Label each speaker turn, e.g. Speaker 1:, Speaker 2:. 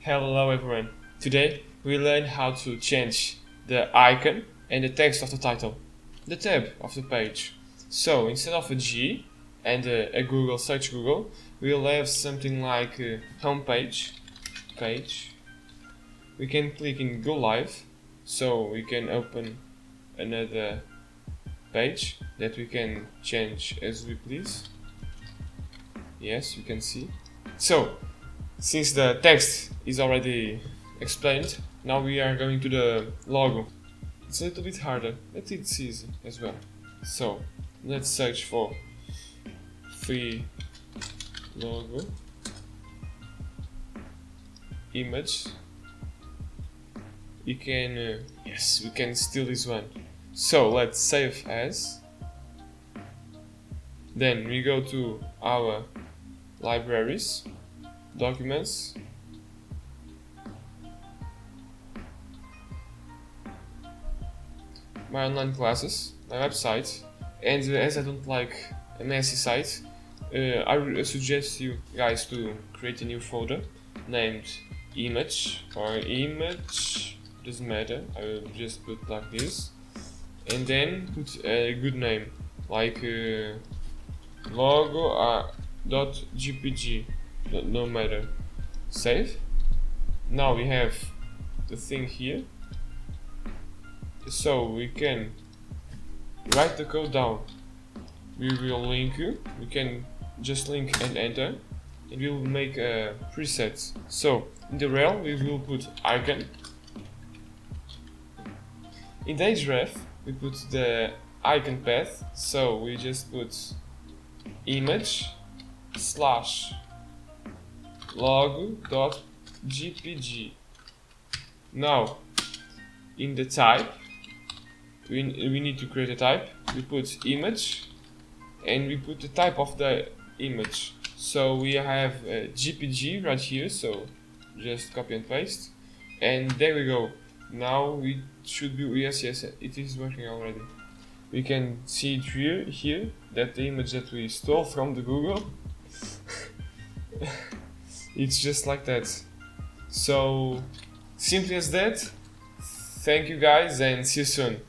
Speaker 1: Hello everyone. Today we learn how to change the icon and the text of the title, the tab of the page. So instead of a G and a Google search Google, we'll have something like homepage, page. We can click in Go Live, so we can open another page that we can change as we please. Yes, you can see. So since the text is already explained, now we are going to the logo. It's a little bit harder, but it's easy as well. So let's search for free logo image. We can yes, we can steal this one. So let's save as. Then we go to our libraries, documents, my online classes, my website, and as I don't like a messy site, I suggest you guys to create a new folder named image or image, doesn't matter, I will just put like this, and then put a good name like logo.jpg, no matter. Save. Now we have the thing here, so we can write the code down. We will link you, we can just link and enter, and we will make a preset. So in the rel we will put icon. In the href we put the icon path, so we just put image slash logo.jpg. Now in the type we need to create a type. We put image and we put the type of the image, so we have JPG right here, so just copy and paste, and there we go. Now we should be, yes, it is working already. We can see it here that the image that we stole from the Google it's just like that. So simply as that. Thank you guys and see you soon.